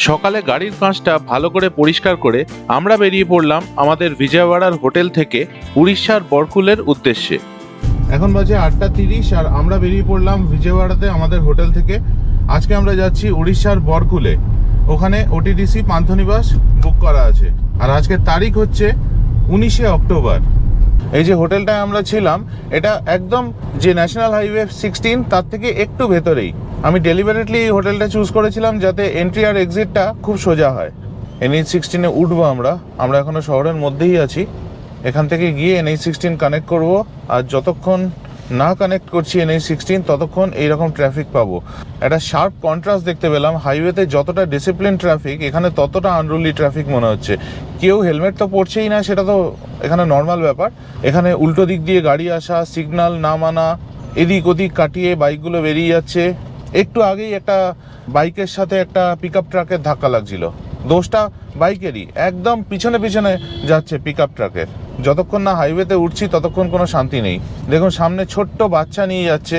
সকালে গাড়ির কাঁচটা ভালো করে পরিষ্কার করে আমরা বেরিয়ে পড়লাম আমাদের বিজয়ওয়াড়ার হোটেল থেকে উড়িষ্যার বরকুলের উদ্দেশ্যে। এখন বাজে 8:30 আর আমরা বেরিয়ে পড়লাম বিজয়ওয়াড়াতে আমাদের হোটেল থেকে। আজকে আমরা যাচ্ছি উড়িষ্যার বরকুলে, ওখানে ওটিডিসি পান্থনিবাস বুক করা আছে। আর আজকের তারিখ হচ্ছে 19শে অক্টোবর। এই যে হোটেলটায় আমরা ছিলাম এটা একদম যে ন্যাশনাল হাইওয়ে 16 তার থেকে একটু ভেতরেই। আমি ডেলিভারেটলি এই হোটেলটা চুজ করেছিলাম যাতে এন্ট্রি আর এক্সিটটা খুব সোজা হয়। NH16-এ উঠবো আমরা এখনো শহরের মধ্যেই আছি। এখান থেকে গিয়ে NH16 কানেক্ট করব, আর যতক্ষণ না কানেক্ট করছি NH16 ততক্ষণ এইরকম ট্রাফিক পাবো। একটা শার্প কন্ট্রাস্ট দেখতে পেলাম। হাইওয়েতে যতটা ডিসিপ্লিন ট্রাফিক, এখানে ততটা আনরুলি ট্রাফিক মনে হচ্ছে। কেউ হেলমেট তো পরছেই না, সেটা তো এখানে নর্মাল ব্যাপার। এখানে উল্টো দিক দিয়ে গাড়ি আসা, সিগন্যাল না মানা, এদিক ওদিক কাটিয়ে বাইকগুলো বেরিয়ে যাচ্ছে। একটু আগেই একটা বাইকের সাথে একটা পিকআপ ট্রাকের ধাক্কা লাগছিল। দোষটা বাইকেরই, একদম পিছনে পিছনে যাচ্ছে পিকআপ ট্রাকের। যতক্ষণ না হাইওয়েতে উঠছি ততক্ষণ কোনো শান্তি নেই। দেখুন সামনে ছোট্ট বাচ্চা নিয়ে যাচ্ছে,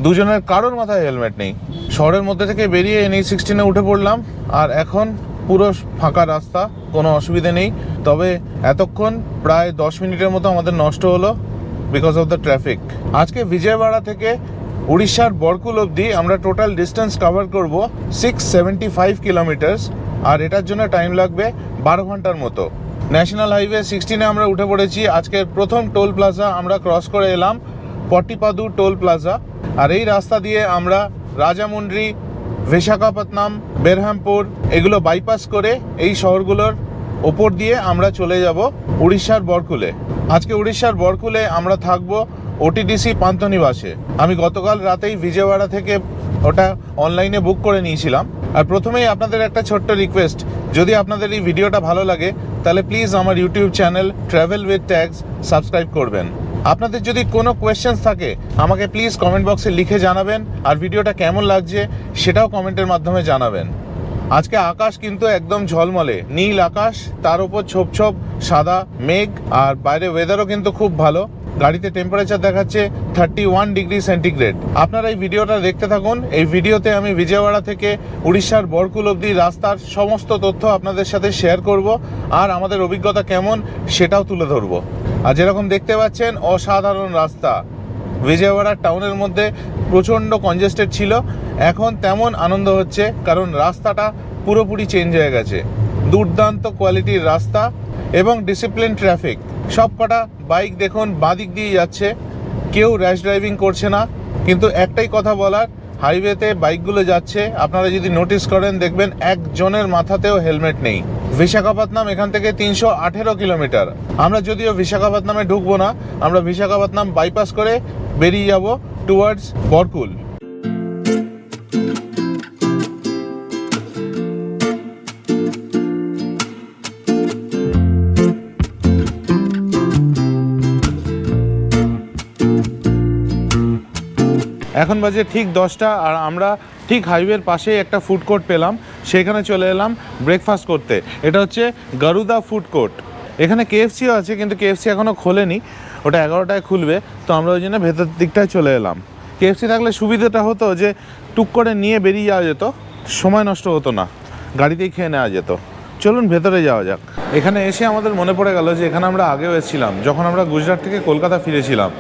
দুজনের কারোর মাথায় হেলমেট নেই। শহরের মধ্যে থেকে বেরিয়ে NH16-এ উঠে পড়লাম, আর এখন পুরো ফাঁকা রাস্তা, কোনো অসুবিধে নেই। তবে এতক্ষণ প্রায় 10 মিনিটের মতো আমাদের নষ্ট হলো বিকজ অফ দ্য ট্রাফিক। আজকে বিজয়ওয়াড়া থেকে উড়িষ্যার বরকুল অবধি আমরা টোটাল ডিস্টেন্স কভার করব 675 কিলোমিটার্স, আর এটার জন্য টাইম লাগবে 12 ঘন্টার মতো। ন্যাশনাল হাইওয়ে 16-এ আমরা উঠে পড়েছি। আজকের প্রথম টোল প্লাজা আমরা ক্রস করে এলাম, পট্টিপাদু টোল প্লাজা। আর এই রাস্তা দিয়ে আমরা রাজামুন্ড্রি, বিশাখাপত্তনম, বেরহামপুর এগুলো বাইপাস করে এই শহরগুলোর ওপর দিয়ে আমরা চলে যাব উড়িষ্যার বরকুলে। আজকে উড়িষ্যার বরকুলে আমরা থাকবো ওটিডিসি পান্থনিবাসে। আমি গতকাল রাতেই বিজয়ওয়াড়া থেকে ওটা অনলাইনে বুক করে নিয়েছিলাম। আর প্রথমেই আপনাদের একটা ছোট্ট রিকোয়েস্ট, যদি আপনাদের এই ভিডিওটা ভালো লাগে তাহলে প্লিজ আমার YouTube channel travel with tags subscribe করবেন। আপনাদের যদি কোনো কোয়েশ্চেন্স থাকে আমাকে প্লিজ কমেন্ট বক্সে লিখে জানাবেন, আর ভিডিওটা কেমন লাগছে সেটাও কমেন্টের মাধ্যমে জানাবেন। আজকে আকাশ কিন্তু একদম ঝলমলে নীল আকাশ, তার উপর ছোপ ছোপ সাদা মেঘ, আর বাইরে ওয়েদারও কিন্তু খুব ভালো। গাড়িতে টেম্পারেচার দেখাচ্ছে 31 ডিগ্রি সেন্টিগ্রেড। আপনারা এই ভিডিওটা দেখতে থাকুন। এই ভিডিওতে আমি বিজয়ওয়াড়া থেকে উড়িষ্যার বরকুল অবধি রাস্তার সমস্ত তথ্য আপনাদের সাথে শেয়ার করব, আর আমাদের অভিজ্ঞতা কেমন সেটাও তুলে ধরব। আর যেরকম দেখতে পাচ্ছেন অসাধারণ রাস্তা। বিজয়ওয়াড়া টাউনের মধ্যে প্রচণ্ড কনজেস্টেড ছিল, এখন তেমন আনন্দ হচ্ছে কারণ রাস্তাটা পুরোপুরি চেঞ্জ হয়ে গেছে। দুর্দান্ত কোয়ালিটির রাস্তা এবং ডিসিপ্লিন ট্রাফিক। সব কটা বাইক দেখুন বাঁদিক দিয়ে যাচ্ছে, কেউ র্যাশ ড্রাইভিং করছে না। কিন্তু একটাই কথা বলার, হাইওয়েতে বাইকগুলো যাচ্ছে, আপনারা যদি নোটিস করেন দেখবেন একজনের মাথাতেও হেলমেট নেই। বিশাখাপত্তনম এখান থেকে 318 কিলোমিটার। আমরা যদিও বিশাখাপত্তনমে ঢুকবো না, আমরা বিশাখাপত্তনম বাইপাস করে বেরিয়ে যাব টুয়ার্ডস বরকুল। এখন বাজে ঠিক 10টা, আর আমরা ঠিক হাইওয়ের পাশেই একটা ফুড কোর্ট পেলাম, সেখানে চলে এলাম ব্রেকফাস্ট করতে। এটা হচ্ছে গারুদা ফুড কোর্ট। এখানে KFCও আছে, কিন্তু KFC এখনও খোলেনি, ওটা 11টায় খুলবে। তো আমরা ওই জন্য ভেতর দিকটায় চলে এলাম। KFC থাকলে সুবিধাটা হতো যে টুক করে নিয়ে বেরিয়ে যাওয়া যেত, সময় নষ্ট হতো না, গাড়িতেই খেয়ে নেওয়া যেত। চলুন ভেতরে যাওয়া যাক। এখানে এসে আমাদের মনে পড়ে গেল যে এখানে আমরা আগেও এসেছিলাম, যখন আমরা গুজরাট থেকে কলকাতা ফিরেছিলাম।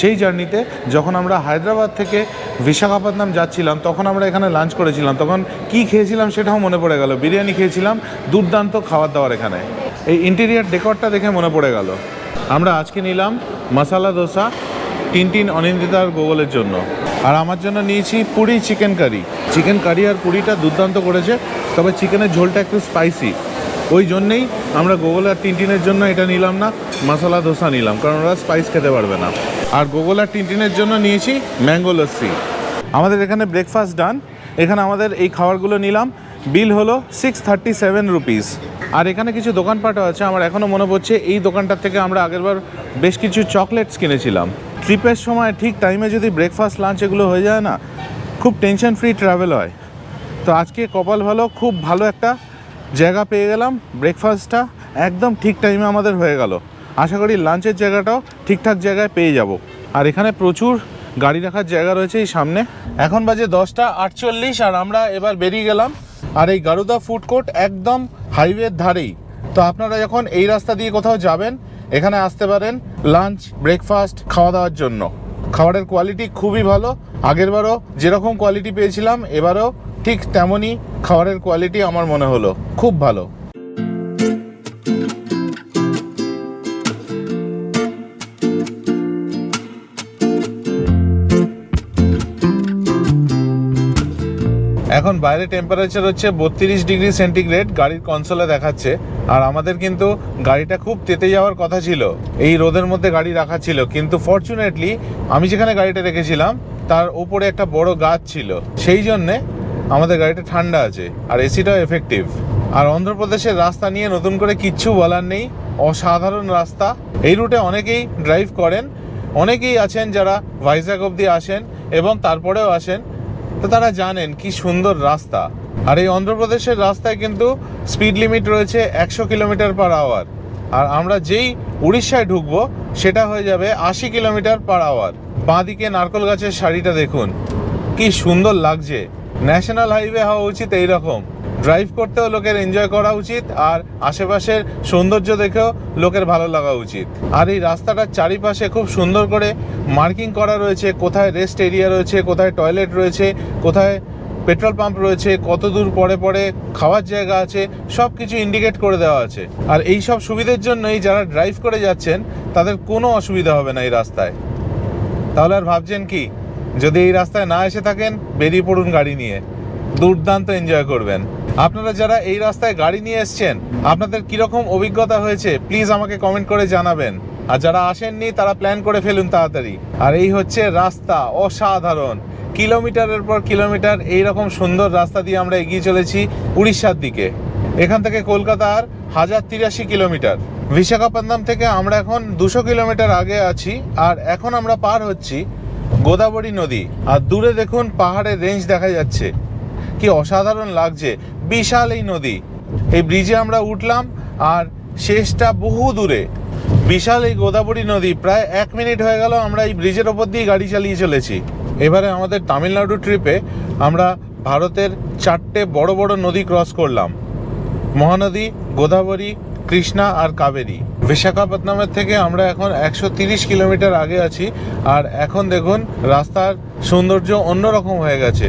সেই জার্নিতে যখন আমরা হায়দ্রাবাদ থেকে বিশাখাপত্তনম যাচ্ছিলাম তখন আমরা এখানে লাঞ্চ করেছিলাম। তখন কি খেয়েছিলাম সেটাও মনে পড়ে গেল, বিরিয়ানি খেয়েছিলাম। দুর্দান্ত খাবার দাবার এখানে। এই ইন্টেরিয়ার ডেকোরটা দেখে মনে পড়ে গেল। আমরা আজকে নিলাম মশালা দোসা টিনটিন অনিন্দিতার গোগলের জন্য, আর আমার জন্য নিয়েছি puri chicken curry. Chicken curry আর পুরিটা দুর্দান্ত করেছে, তবে চিকেনের ঝোলটা একটু স্পাইসি। ওই জন্যেই আমরা গোগল আর টিনটিনের জন্য এটা নিলাম না, মশালা দোসা নিলাম, কারণ ওরা স্পাইস খেতে পারবে না। আর গোগল আর টিনটিনের জন্য নিয়েছি ম্যাঙ্গো লস্যি। আমাদের এখানে ব্রেকফাস্ট ডান। এখানে আমাদের এই খাবারগুলো নিলাম, বিল হলো 637 রুপিস। আর এখানে কিছু দোকানপাটও আছে। আমার এখনও মনে পড়ছে এই দোকানটার থেকে আমরা আগেরবার বেশ কিছু চকলেটস কিনেছিলাম। ট্রিপের সময় ঠিক টাইমে যদি ব্রেকফাস্ট লাঞ্চ এগুলো হয়ে যায় না, খুব টেনশন ফ্রি ট্রাভেল হয়। তো আজকে কপাল ভালো, খুব ভালো একটা জায়গা পেয়ে গেলাম। ব্রেকফাস্টটা একদম ঠিক টাইমে আমাদের হয়ে গেল। আশা করি লাঞ্চের জায়গাটাও ঠিকঠাক জায়গায় পেয়ে যাব। আর এখানে প্রচুর গাড়ি রাখার জায়গা রয়েছে এই সামনে। এখন বাজে 10টা 48, আর আমরা এবার বেরিয়ে গেলাম। আর এই গারুদা ফুড কোর্ট একদম হাইওয়ের ধারেই। তো আপনারা যখন এই রাস্তা দিয়ে কোথাও যাবেন এখানে আসতে পারেন লাঞ্চ ব্রেকফাস্ট খাওয়া দাওয়ার জন্য। খাবারের কোয়ালিটি খুবই ভালো, আগেরবারও যেরকম কোয়ালিটি পেয়েছিলাম এবারও ঠিক তেমনই খাবারের কোয়ালিটি আমার মনে হলো, খুব ভালো। এখন বাইরে টেম্পারেচার হচ্ছে 32 ডিগ্রি সেন্টিগ্রেড, গাড়ির কনসোলে দেখাচ্ছে। আর আমাদের কিন্তু গাড়িটা খুব তেতে যাওয়ার কথা ছিল, এই রোদের মধ্যে গাড়ি রাখা ছিল, কিন্তু ফরচুনেটলি আমি যেখানে গাড়িটা রেখেছিলাম তার উপরে একটা বড় গাছ ছিল, সেই জন্যে আমাদের গাড়িটা ঠান্ডা আছে আর এসিটাও এফেক্টিভ। আর অন্ধ্রপ্রদেশের রাস্তা নিয়ে নতুন করে কিচ্ছু বলার নেই, অসাধারণ রাস্তা। এই রুটে অনেকেই ড্রাইভ করেন, অনেকেই আছেন যারা ভাইজ্যাগ অবধি আসেন এবং তারপরেও আসেন, তো তারা জানেন কি সুন্দর রাস্তা। আর এই অন্ধ্রপ্রদেশের রাস্তায় কিন্তু স্পিড লিমিট রয়েছে 100 কিলোমিটার পার আওয়ার, আর আমরা যেই উড়িষ্যায় ঢুকবো সেটা হয়ে যাবে 80 কিলোমিটার পার আওয়ার। বাঁদিকে নারকল গাছের শাড়িটা দেখুন কি সুন্দর লাগছে। ন্যাশনাল হাইওয়ে হওয়া উচিত এইরকম, ড্রাইভ করতেও লোকের এনজয় করা উচিত আর আশেপাশের সৌন্দর্য দেখেও লোকের ভালো লাগা উচিত। আর এই রাস্তাটার চারিপাশে খুব সুন্দর করে মার্কিং করা রয়েছে, কোথায় রেস্ট এরিয়া রয়েছে, কোথায় টয়লেট রয়েছে, কোথায় পেট্রোল পাম্প রয়েছে, কত দূর পরে পরে খাওয়ার জায়গা আছে, সব কিছু ইন্ডিকেট করে দেওয়া আছে। আর এই সব সুবিধার জন্যই যারা ড্রাইভ করে যাচ্ছেন তাদের কোনো অসুবিধা হবে না এই রাস্তায়। তাহলে আর ভাবছেন কি, যদি এই রাস্তায় না এসে থাকেন বেরিয়ে পড়ুন গাড়ি নিয়ে, দুর্দান্ত এনজয় করবেন। আপনারা যারা এই রাস্তায় গাড়ি নিয়ে এসছেন আপনাদের কীরকম অভিজ্ঞতা হয়েছে প্লিজ আমাকে কমেন্ট করে জানাবেন। আর যারা আসেননি তারা প্ল্যান করে ফেলুন তাড়াতাড়ি। আর এই হচ্ছে রাস্তা, অসাধারণ, কিলোমিটারের পর কিলোমিটার এইরকম সুন্দর রাস্তা দিয়ে আমরা এগিয়ে চলেছি উড়িষ্যার দিকে। এখান থেকে কলকাতার 1083 কিলোমিটার। বিশাখাপত্তনম থেকে আমরা এখন 200 কিলোমিটার আগে আছি, আর এখন আমরা পার হচ্ছি গোদাবরী নদী। আর দূরে দেখুন পাহাড়ের রেঞ্জ দেখা যাচ্ছে, কি অসাধারণ লাগছে, বিশাল এই নদী। এই ব্রিজে আমরা উঠলাম আর শেষটা বহু দূরে, বিশাল এই গোদাবরী নদী। প্রায় 1 মিনিট হয়ে গেল আমরা এই ব্রিজের ওপর দিয়ে গাড়ি চালিয়ে চলেছি। এবারে আমাদের তামিলনাড়ু ট্রিপে আমরা ভারতের 4টে বড় বড় নদী ক্রস করলাম, মহানদী, গোদাবরী, কৃষ্ণা আর কাবেরী। বিশাখাপত্তনমের থেকে আমরা এখন 130 কিলোমিটার আগে আছি। আর এখন দেখুন রাস্তার সৌন্দর্য অন্যরকম হয়ে গেছে,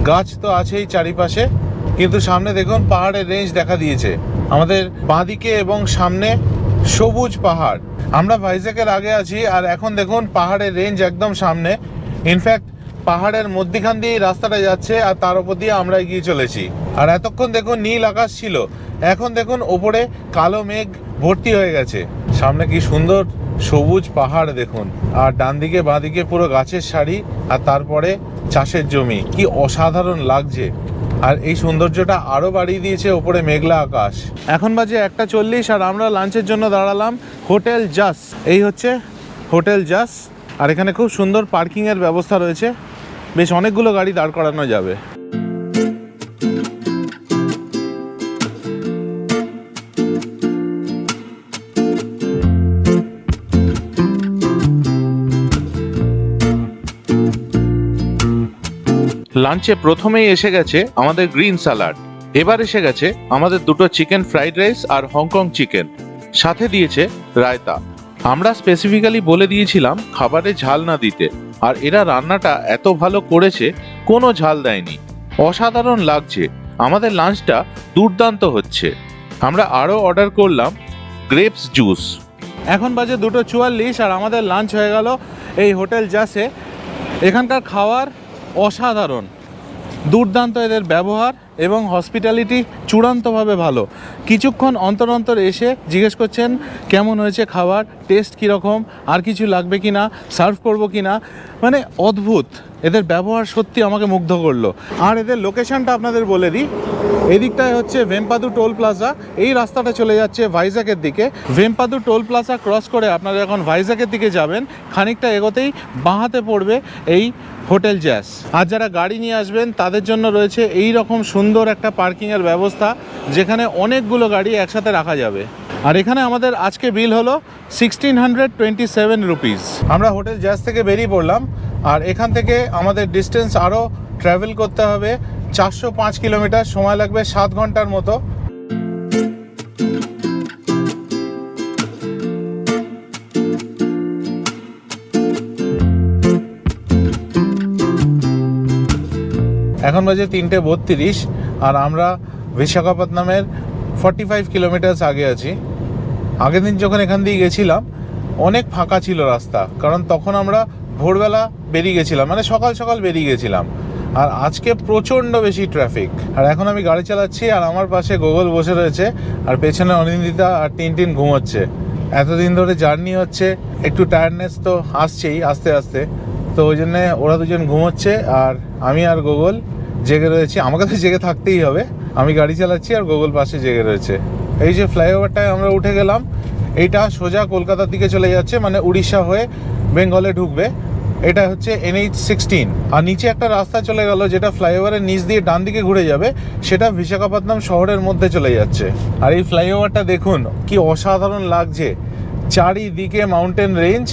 গাছ তো আছেই চারিপাশে, কিন্তু সামনে দেখুন পাহাড়ের রেঞ্জ দেখা দিয়েছে আমাদের বাঁদিকে এবং সামনে সবুজ পাহাড়। আমরা ভাইজ্যাগের আগে আছি আর এখন দেখুন পাহাড়ের রেঞ্জ একদম সামনে। ইনফ্যাক্ট পাহাড়ের মধ্যিখান দিয়েই রাস্তাটা যাচ্ছে আর তার উপর দিয়ে আমরা এগিয়ে চলেছি। আর এতক্ষণ দেখুন নীল আকাশ ছিল, এখন দেখুন ওপরে কালো মেঘ ভর্তি হয়ে গেছে। সামনে কি সুন্দর সবুজ পাহাড় দেখুন, আর ডান দিকে বাঁ দিকে পুরো গাছের সারি, আর তারপরে চাষের জমি, কি অসাধারণ লাগছে। আর এই সৌন্দর্যটা আরও বাড়িয়ে দিয়েছে ওপরে মেঘলা আকাশ। এখন বাজে 1:40 আর আমরা লাঞ্চের জন্য দাঁড়ালাম হোটেল জাস। এই হচ্ছে হোটেল জাস, আর এখানে খুব সুন্দর পার্কিংয়ের ব্যবস্থা রয়েছে, বেশ অনেকগুলো গাড়ি দাঁড় করানো যাবে। লাঞ্চে প্রথমেই এসে গেছে আমাদের গ্রিন স্যালাড, এবার এসে গেছে আমাদের দুটো চিকেন ফ্রাইড রাইস আর হংকং চিকেন, সাথে দিয়েছে রায়তা। আমরা স্পেসিফিক্যালি বলে দিয়েছিলাম খাবারে ঝাল না দিতে, আর এরা রান্নাটা এত ভালো করেছে, কোনো ঝাল দেয়নি, অসাধারণ লাগছে। আমাদের লাঞ্চটা দুর্দান্ত হচ্ছে। আমরা আরও অর্ডার করলাম গ্রেপস জুস। এখন বাজে 2:44 আর আমাদের লাঞ্চ হয়ে গেল এই হোটেল জাসে। এখানকার খাবার অসাধারণ, দুর্দান্ত এদের ব্যবহার এবং হসপিটালিটি চূড়ান্তভাবে ভালো। কিছুক্ষণ অন্তর অন্তর এসে জিজ্ঞেস করছেন কেমন হয়েছে খাবার, টেস্ট কীরকম, আর কিছু লাগবে কি না, সার্ভ করবো কি না, মানে অদ্ভুত। এদের ব্যবহার সত্যি আমাকে মুগ্ধ করলো। আর এদের লোকেশনটা আপনাদের বলে দিই, এদিকটায় হচ্ছে ভেম্পাদু টোল প্লাজা, এই রাস্তাটা চলে যাচ্ছে ভাইজ্যাগের দিকে। ভেম্পাদু টোল প্লাজা ক্রস করে আপনারা যখন ভাইজ্যাগের দিকে যাবেন খানিকটা এগোতেই বাঁ হাতে পড়বে এই হোটেল জ্যাস। আর যারা গাড়ি নিয়ে আসবেন তাদের জন্য রয়েছে এই রকম সুন্দর একটা পার্কিংয়ের ব্যবস্থা, যেখানে অনেকগুলো গাড়ি একসাথে রাখা যাবে। আর এখানে আমাদের আজকে বিল হলো 1627 রুপিস। আমরা হোটেল জ্যাস থেকে বেরিয়ে পড়লাম, আর এখান থেকে আমাদের ডিস্টেন্স আরও ট্রাভেল করতে হবে 405 কিলোমিটার, সময় লাগবে 7 ঘন্টার মতো। এখন বাজে 3:32 আর আমরা বিশাখাপত্তনমের 45 কিলোমিটার আগে আছি। আগের দিন যখন এখান দিয়ে গেছিলাম অনেক ফাঁকা ছিল রাস্তা, কারণ তখন আমরা ভোরবেলা বেরিয়ে গেছিলাম, মানে সকাল সকাল বেরিয়ে গেছিলাম। আর আজকে প্রচণ্ড বেশি ট্রাফিক। আর এখন আমি গাড়ি চালাচ্ছি আর আমার পাশে গুগল বসে রয়েছে আর পেছনে অনিন্দিতা আর টিনটিন ঘুমোচ্ছে। এতদিন ধরে জার্নি হচ্ছে, একটু টায়ার্ডনেস তো আসছেই আস্তে আস্তে, তো ওই জন্যে ওরা দুজন ঘুমোচ্ছে আর আমি আর গুগল জেগে রয়েছি। আমাকে তো জেগে থাকতেই হবে, আমি গাড়ি চালাচ্ছি আর গুগল পাশে জেগে রয়েছে। এই যে ফ্লাইওভারটায় আমরা উঠে গেলাম, এইটা সোজা কলকাতার দিকে চলে যাচ্ছে, মানে উড়িষ্যা হয়ে বেঙ্গলে ঢুকবে। এটা হচ্ছে NH-16। আর নিচে একটা রাস্তা চলে গেল যেটা ফ্লাইওভারের নিচ দিয়ে ডান দিকে ঘুরে যাবে, সেটা বিশাখাপত্তনম শহরের মধ্যে চলে যাচ্ছে। আর এই ফ্লাইওভারটা দেখুন কি অসাধারণ লাগছে, চারিদিকে মাউন্টেন রেঞ্জ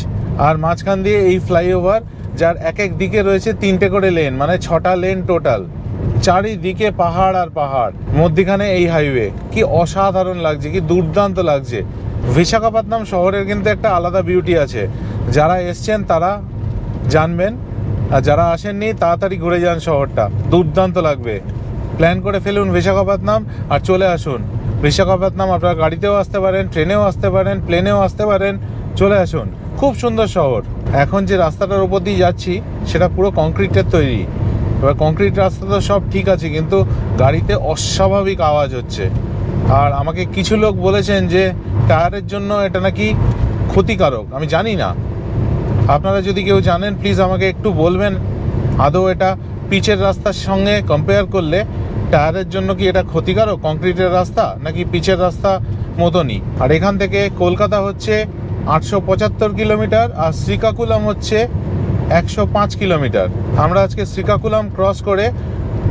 আর মাঝখান দিয়ে এই ফ্লাইওভার, যার এক এক দিকে রয়েছে 3টে করে লেন, মানে 6টা লেন টোটাল। চারিদিকে পাহাড় আর পাহাড়, মধ্যিখানে এই হাইওয়ে। কি অসাধারণ লাগছে, কি দুর্দান্ত লাগছে। বিশাখাপত্তনম শহরের কিন্তু একটা আলাদা বিউটি আছে, যারা এসছেন তারা জানবেন, আর যারা আসেননি তাড়াতাড়ি ঘুরে যান শহরটা, দুর্দান্ত লাগবে। প্ল্যান করে ফেলুন বিশাখাপত্তনম আর চলে আসুন। বিশাখাপত্তনম আপনারা গাড়িতেও আসতে পারেন, ট্রেনেও আসতে পারেন, প্লেনেও আসতে পারেন, চলে আসুন। খুব সুন্দর শহর। এখন যে রাস্তাটার উপর দিয়ে যাচ্ছি সেটা পুরো কংক্রিটের তৈরি। এবার কংক্রিট রাস্তা তো সব ঠিক আছে, কিন্তু গাড়িতে অস্বাভাবিক আওয়াজ হচ্ছে। আর আমাকে কিছু লোক বলেছেন যে টায়ারের জন্য এটা নাকি ক্ষতিকারক। আমি জানি না, আপনারা যদি কেউ জানেন প্লিজ আমাকে একটু বলবেন, আদৌ এটা পিচের রাস্তার সঙ্গে কম্পেয়ার করলে টায়ারের জন্য কি এটা ক্ষতিকারক, কংক্রিটের রাস্তা নাকি পিচের রাস্তা মতনই। আর এখান থেকে কলকাতা হচ্ছে 875 কিলোমিটার আর শ্রীকাকুলাম হচ্ছে 105 কিলোমিটার। আমরা আজকে শ্রীকাকুলাম ক্রস করে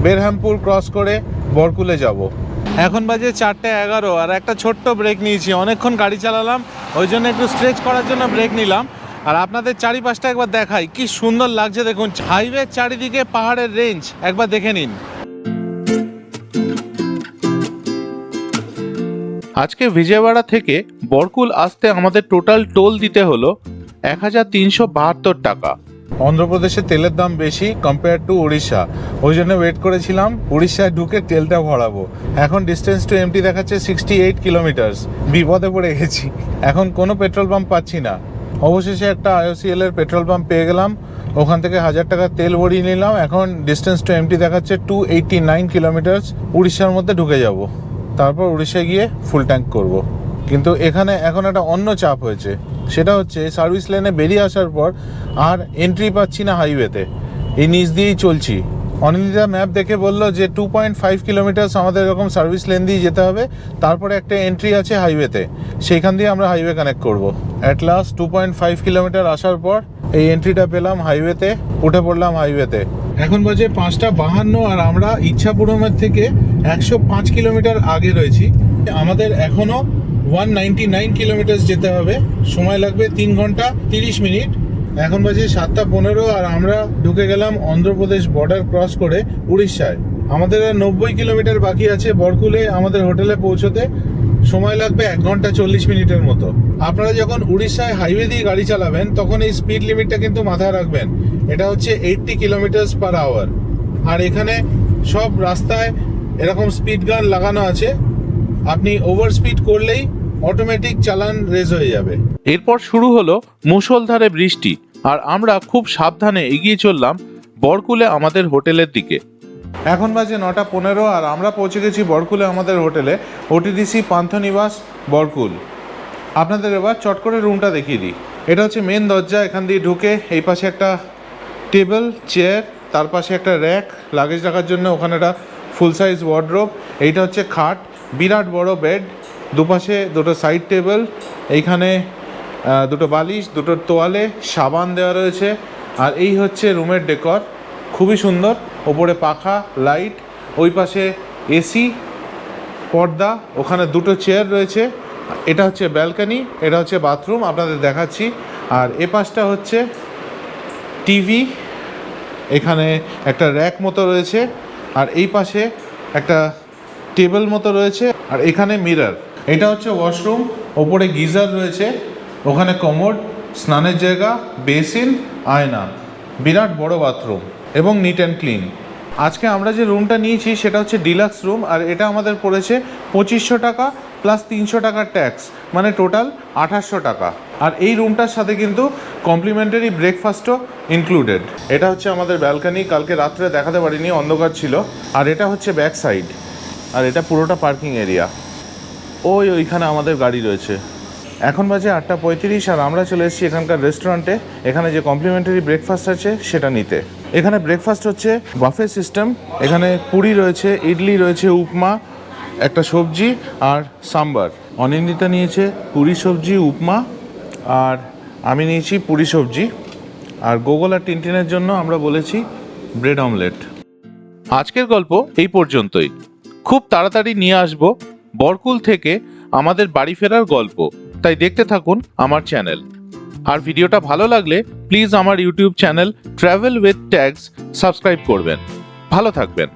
বেরহামপুর ক্রস করে বরকুলে যাব। এখন বাজে 4:11 আর একটা ছোট্ট ব্রেক নিয়েছি। অনেকক্ষণ গাড়ি চালালাম, ওই জন্য একটু স্ট্রেচ করার জন্য ব্রেক নিলাম। আর আপনাদের চারিপাশটা একবার দেখাই, কি সুন্দর লাগছে দেখুন। হাইওয়ের চারিদিকে পাহাড়ের রেঞ্জ একবার দেখে নিন। আজকে বিজয়ওয়াড়া থেকে বরকুল আসতে আমাদের টোটাল টোল দিতে হলো 1372 টাকা। অন্ধ্রপ্রদেশে তেলের দাম বেশি কম্পেয়ার টু উড়িষ্যা, ওই জন্য ওয়েট করেছিলাম উড়িষ্যায় ঢুকে তেলটা ভরাবো। এখন ডিস্টেন্স টু এমটি দেখাচ্ছে 68 কিলোমিটার। বিপদে পড়ে গেছি, এখন কোনো পেট্রোল পাম্প পাচ্ছি না। অবশেষে একটা IOCL এর পেট্রোল পাম্প পেয়ে গেলাম, ওখান থেকে 1000 টাকা তেল ভরিয়ে নিলাম। এখন ডিস্টেন্স টু এমটি দেখাচ্ছে 289 কিলোমিটার। উড়িষ্যার মধ্যে ঢুকে যাব, তারপর উড়িষ্যায় গিয়ে ফুল ট্যাঙ্ক করব। কিন্তু এখানে এখন একটা অন্য চাপ হয়েছে, সেটা হচ্ছে সার্ভিস লেনে বেরিয়ে আসার পর আর এন্ট্রি পাচ্ছি না হাইওয়েতে, এই নিচ দিয়েই চলছি। অনিন্দিতা ম্যাপ দেখে বললো যে 2.5 কিলোমিটার আমাদের এরকম সার্ভিস লেন দিয়ে যেতে হবে, তারপরে একটা এন্ট্রি আছে হাইওয়েতে, সেইখান দিয়ে আমরা হাইওয়ে কানেক্ট করব। অ্যাট লাস্ট 2.5 কিলোমিটার আসার পর এই এন্ট্রিটা পেলাম হাইওয়েতে, উঠে পড়লাম হাইওয়েতে। এখন বাজে 5:52 আর আমরা ইচ্ছাপুরমের থেকে 105 কিলোমিটার আগে রয়েছি। আমাদের এখনো 199 কিলোমিটার যেতে হবে, সময় লাগবে 3 ঘন্টা 30 মিনিট। এখন বাজে 7:15 আর আমরা ঢুকে গেলাম অন্ধ্রপ্রদেশ বর্ডার ক্রস করে উড়িষ্যায়। আমাদের 90 কিলোমিটার বাকি আছে বরকুলে আমাদের হোটেলে পৌঁছতে, সময় লাগবে 1 ঘন্টা 40 মিনিটের মতো। আপনারা যখন উড়িষ্যায় হাইওয়ে দিয়ে গাড়ি চালাবেন তখন এই স্পিড লিমিটটা কিন্তু মাথায় রাখবেন, এটা হচ্ছে 80 কিলোমিটার পার আওয়ার। আর এখানে সব রাস্তায় এরকম স্পিড গান লাগানো আছে, আপনি ওভার স্পিড করলেই অটোমেটিক চালান রেজ হয়ে যাবে। এরপর শুরু হলো মুষলধারে বৃষ্টি আর আমরা খুব সাবধানে এগিয়ে চললাম বরকুলে আমাদের হোটেলের দিকে। এখন বাজে 9:15 আর আমরা পৌঁছে গেছি বরকুলে আমাদের হোটেলে, OTDC পান্থনিবাস বরকুল। আপনাদের এবার চট করে রুমটা দেখিয়ে দিই। এটা হচ্ছে মেন দরজা, এখান দিয়ে ঢুকে এই পাশে একটা টেবিল চেয়ার, তার পাশে একটা র্যাক লাগেজ রাখার জন্য, ওখানে একটা ফুল সাইজ ওয়ার্ডরোব, এইটা হচ্ছে খাট, বিরাট বড় বেড, দুপাশে দুটো সাইড টেবিল, এইখানে দুটো বালিশ, দুটো তোয়ালে, সাবান দেওয়া রয়েছে। আর এই হচ্ছে রুমের ডেকর, খুবই সুন্দর। ওপরে পাখা, লাইট, ওই পাশে এসি, পর্দা, ওখানে দুটো চেয়ার রয়েছে। এটা হচ্ছে ব্যালকনি, এটা হচ্ছে বাথরুম, আপনাদের দেখাচ্ছি। আর এ পাশটা হচ্ছে টিভি, এখানে একটা র্যাক মতো রয়েছে। আর এই পাশে একটা টেবিল মতো রয়েছে, আর এখানে মিরর। এটা হচ্ছে ওয়াশরুম, ওপরে গিজার রয়েছে, ওখানে কমোড, স্নানের জায়গা, বেসিন, আয়না, বিরাট বড় বাথরুম এবং নিট অ্যান্ড ক্লিন। আজকে আমরা যে রুমটা নিয়েছি সেটা হচ্ছে ডিলাক্স রুম, আর এটা আমাদের পড়েছে 2500 টাকা প্লাস 300 টাকার ট্যাক্স, মানে টোটাল 2800 টাকা। আর এই রুমটার সাথে কিন্তু কমপ্লিমেন্টারি ব্রেকফাস্টও ইনক্লুডেড। এটা হচ্ছে আমাদের ব্যালকনি, কালকে রাত্রে দেখাতে পারিনি, অন্ধকার ছিল। আর এটা হচ্ছে ব্যাক সাইড, আর এটা পুরোটা পার্কিং এরিয়া। ওইখানে আমাদের গাড়ি রয়েছে। এখন বাজে 8:35 আর আমরা চলে এসেছি এখানকার রেস্টুরেন্টে, এখানে যে কমপ্লিমেন্টারি ব্রেকফাস্ট আছে সেটা নিতে। এখানে ব্রেকফাস্ট হচ্ছে বাফে সিস্টেম, এখানে পুরি রয়েছে, ইডলি রয়েছে, উপমা, একটা সবজি আর সাম্বার। অনিন্দিতা নিয়েছে পুরি সবজি উপমা, আর আমি নিয়েছি পুরি সবজি, আর গোগল আর টিনটিনের জন্য আমরা বলেছি ব্রেড অমলেট। আজকের গল্প এই পর্যন্তই। খুব তাড়াতাড়ি নিয়ে আসব বরকুল থেকে আমাদের বাড়ি ফেরার গল্প, তাই দেখতে থাকুন আমার চ্যানেল। আর ভিডিওটা ভালো লাগলে প্লিজ আমার YouTube channel travel with tags subscribe করবেন। ভালো থাকবেন।